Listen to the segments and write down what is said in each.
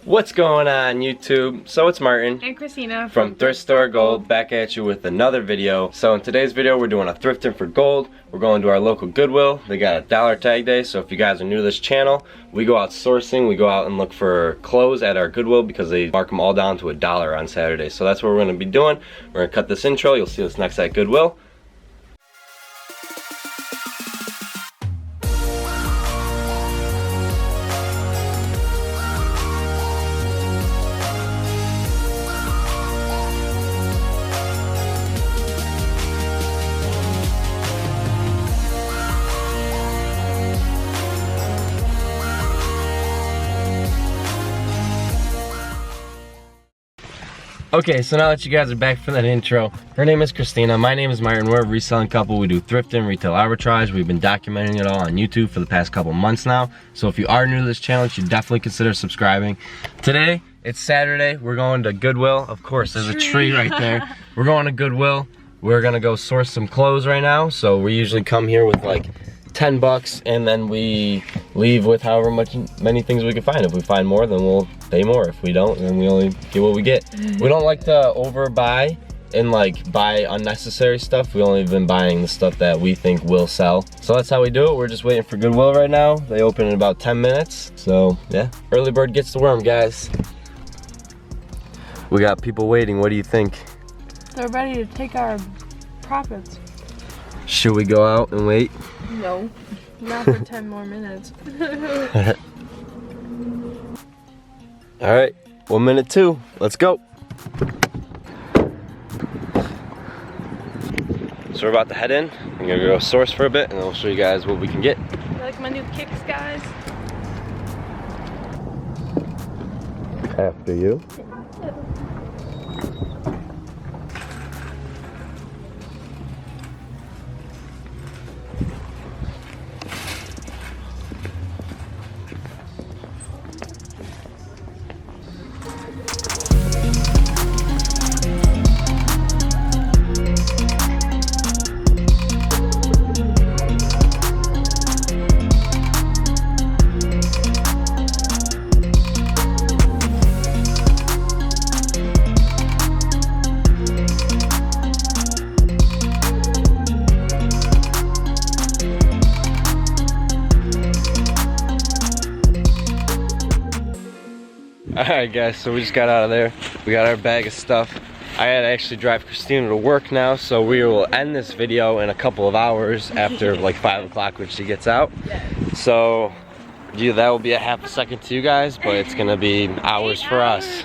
What's going on YouTube? So it's Martin and Kristina from Thrift Store Gold back at you with another video. So in today's video we're doing a thrifting for gold. We're going to our local Goodwill. They got a dollar tag day, so if you guys are new to this channel, we go out sourcing, we go out and look for clothes at our Goodwill because they mark them all down to $1 on Saturday. So that's what we're going to be doing. We're going to cut this intro. You'll see us next at Goodwill. Okay, so now that you guys are back from that intro, her name is Kristina, my name is Martin. We're a reselling couple. We do thrifting, retail arbitrage. We've been documenting it all on YouTube for the past couple months now. So if you are new to this channel, you should definitely consider subscribing. Today, it's Saturday. We're going to Goodwill. Of course, there's a tree right there. We're going to Goodwill. We're gonna go source some clothes right now. So we usually come here with like 10 bucks and then we leave with however many things we can find. If we find more, then we'll pay more. If we don't, then we only get what we get. We don't like to overbuy and like buy unnecessary stuff. We only been buying the stuff that we think will sell. So that's how we do it. We're just waiting for Goodwill right now. They open in about 10 minutes. So yeah, early bird gets the worm, guys. We got people waiting. What do you think? They're ready to take our profits. Should we go out and wait? No, not for 10 more minutes. All right, 1 minute 2, let's go. So we're about to head in. We're gonna go source for a bit and I'll show you guys what we can get. You like my new kicks, guys? After you. Alright guys, so we just got out of there. We got our bag of stuff. I had to actually drive Kristina to work now, so we will end this video in a couple of hours after like 5 o'clock when she gets out. Yes. So that will be a half a second to you guys, but it's gonna be hours for us.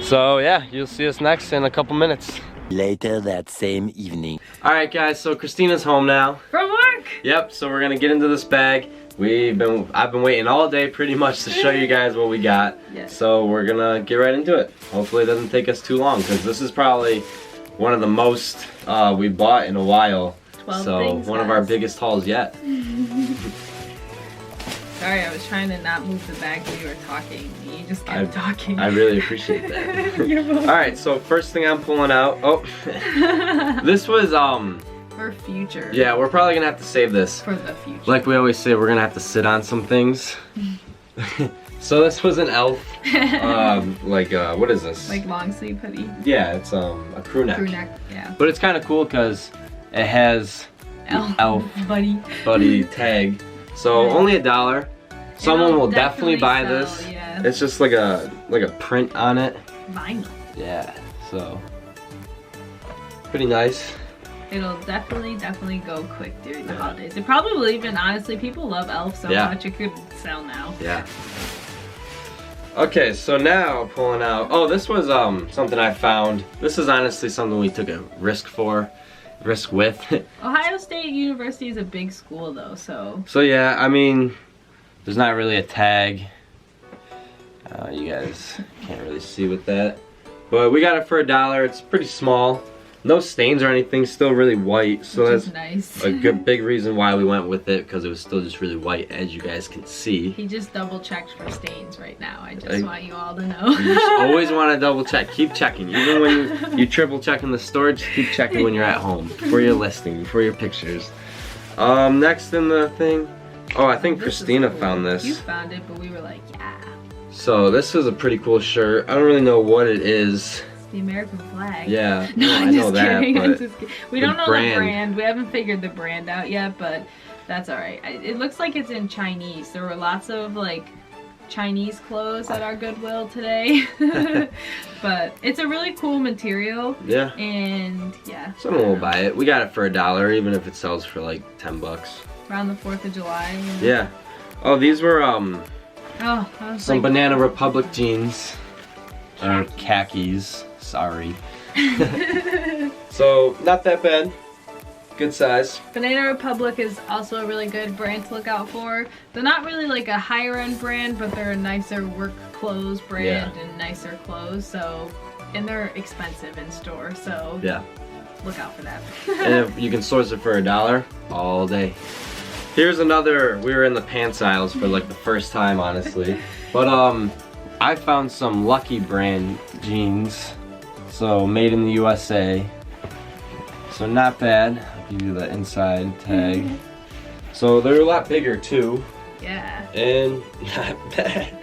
So yeah, you'll see us next in a couple minutes. Later that same evening. Alright guys, so Kristina's home now. From work! Yep, so we're gonna get into this bag. I've been waiting all day pretty much to show you guys what we got. Yes. So we're gonna get right into it. Hopefully it doesn't take us too long because this is probably one of the most we bought in a while. 12 so things, one of our biggest hauls yet. Sorry, I was trying to not move the bag when you were talking. You just kept talking. I really appreciate that. You're welcome. Alright, so first thing I'm pulling out. Oh, this was for future. yeah, we're probably gonna have to save this. For the future. Like we always say, we're gonna have to sit on some things. So this was an elf, what is this? Like long sleeve hoodie. Yeah, it's a crew neck. Crew neck, yeah. But it's kind of cool because it has elf buddy tag. So only $1. Someone will definitely buy sell, this. Yeah. It's just like a print on it. Vinyl. Yeah, so pretty nice. It'll definitely go quick during the holidays. It probably will even, honestly, people love Elf so much it could sell now. Yeah. Okay, so now pulling out, oh, this was something I found. This is honestly something we took a risk with. Ohio State University is a big school though, so. So yeah, I mean, there's not really a tag. You guys can't really see with that. But we got it for $1. It's pretty small. No stains or anything, still really white, so that's nice. a good big reason why we went with it, because it was still just really white, as you guys can see. He just double checked for stains right now. I just want you all to know. You just always want to double check. Keep checking, even when you triple check in the store. Just keep checking when you're at home for your listing, for your pictures. Next in the thing. Oh, I think Kristina found this. You found it, but we were like, yeah. So this is a pretty cool shirt. I don't really know what it is. The American flag. Yeah, No, I I'm know just that, kidding. I'm but just kidding. We don't know the brand. We haven't figured the brand out yet, but that's alright. It looks like it's in Chinese. There were lots of like Chinese clothes at our Goodwill today. But it's a really cool material. Yeah. And yeah. Someone will buy it. We got it for $1, even if it sells for like 10 bucks. Around the 4th of July. You know? Yeah. Oh, these were some Banana Republic jeans. Or khakis. Sorry. So, not that bad. Good size. Banana Republic is also a really good brand to look out for. They're not really like a higher end brand, but they're a nicer work clothes brand and nicer clothes. So, and they're expensive in store. So, yeah, look out for that. And if you can source it for $1 all day. Here's another. We were in the pants aisles for like the first time, honestly. But I found some Lucky brand jeans. So made in the USA. So not bad. I'll give you the inside tag. So they're a lot bigger too. Yeah. And not bad.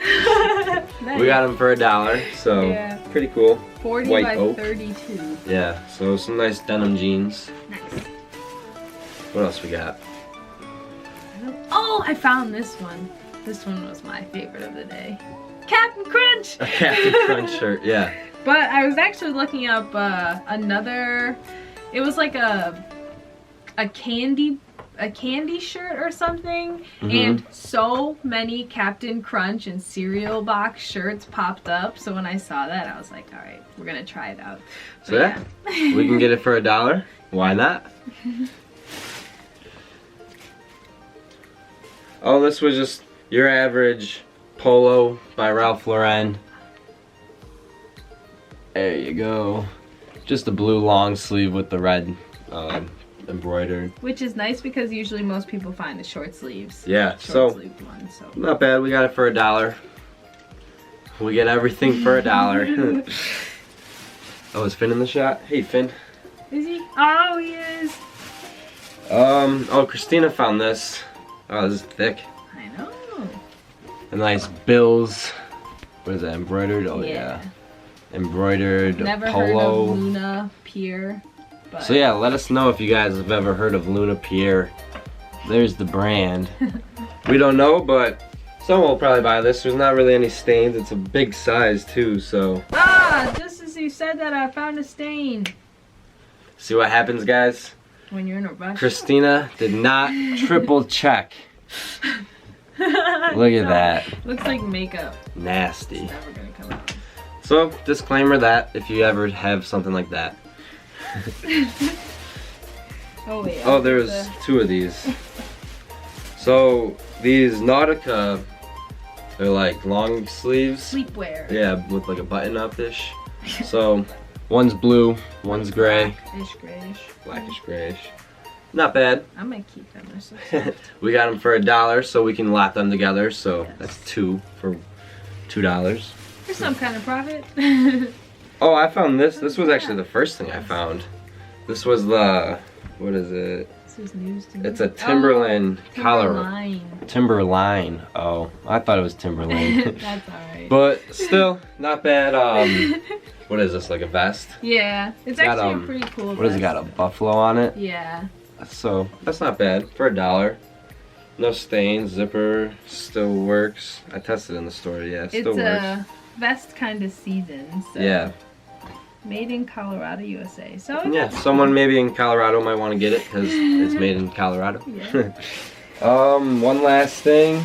Nice. We got them for $1, so yeah. Pretty cool. 40 White by oak. 32. Yeah, so some nice denim jeans. Nice. What else we got? Oh, I found this one. This one was my favorite of the day. Captain Crunch! A Captain Crunch shirt, yeah. But I was actually looking up another, it was like a candy shirt or something, and so many Captain Crunch and cereal box shirts popped up. So when I saw that, I was like, all right, we're gonna try it out. So yeah, we can get it for $1. Why not? Oh, this was just your average polo by Ralph Lauren. There you go. Just a blue long sleeve with the red embroidered. Which is nice because usually most people find the short sleeves. Yeah, short sleeved one, so. Not bad. We got it for $1. We get everything for $1. Oh, is Finn in the shot? Hey, Finn. Is he? Oh, he is. Oh, Kristina found this. Oh, this is thick. I know. A nice bills. What is that? Embroidered? Oh yeah. Embroidered Never polo. heard of Luna Pier. But... So yeah, let us know if you guys have ever heard of Luna Pier. There's the brand. We don't know, but someone will probably buy this. There's not really any stains. It's a big size too, so. Ah, just as you said that, I found a stain. See what happens, guys? When you're in a rush. Kristina did not triple check. Look at that. Looks like makeup. Nasty. It's never gonna come out. So, disclaimer that if you ever have something like that. Oh wait. Oh, there's two of these. So, these Nautica, they're like long sleeves. Sleepwear. Yeah, with like a button up-ish. So, one's blue, one's gray. Blackish grayish. Blackish grayish. Not bad. I'm gonna keep them. They're so soft. We got them for $1, so we can lap them together. So that's 2 for $2. For some kind of profit. Oh, I found this. This was actually the first thing I found. This was the, what is it? This is news to me. It's a Timberland collar. Timberline. Timberline. Oh, I thought it was Timberland. That's alright. But still, not bad. What is this, like a vest? Yeah, it's got, actually a pretty cool What has it got, a buffalo on it? Yeah. So, that's not bad. For $1. No stains, zipper still works. I tested in the store, yeah, it still works. It's a vest kind of season, so. Yeah. Made in Colorado, USA. So yeah, someone maybe in Colorado might want to get it because it's made in Colorado. Yeah. One last thing.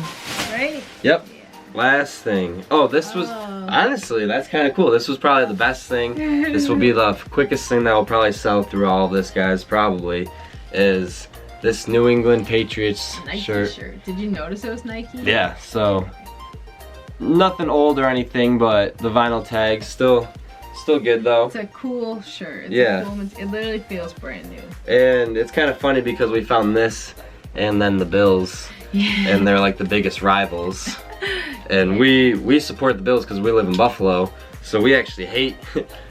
Right? Yep. Yeah. Last thing. Oh, this was, honestly, that's kind of cool. This was probably the best thing. This will be the quickest thing that will probably sell through all of this, guys, probably, is this New England Patriots Nike shirt. Did you notice it was Nike? Yeah, so nothing old or anything, but the vinyl tag still good though. It's a cool shirt. It's yeah. Cool, it literally feels brand new. And it's kind of funny because we found this and then the Bills. Yeah. And they're like the biggest rivals. And we support the Bills because we live in Buffalo. So we actually hate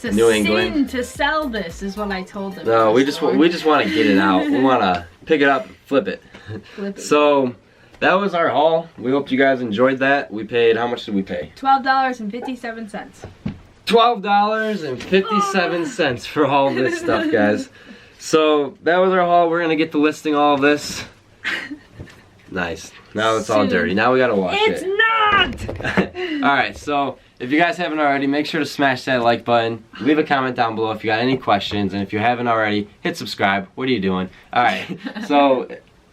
New England. Sin to sell this is what I told them. No, we just want to get it out. We want to pick it up, flip it. Flip it. So that was our haul. We hope you guys enjoyed that. We paid, how much did we pay? $12.57. $12.57 for all this stuff, guys. So that was our haul. We're gonna get to listing all of this. Nice. Now it's all dirty. Now we gotta wash it. It's not! Alright, so if you guys haven't already, make sure to smash that like button. Leave a comment down below if you got any questions. And if you haven't already, hit subscribe. What are you doing? Alright, so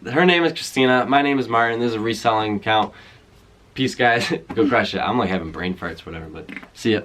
her name is Kristina. My name is Martin. This is a reselling account. Peace, guys. Go crush it. I'm like having brain farts, whatever, but see ya.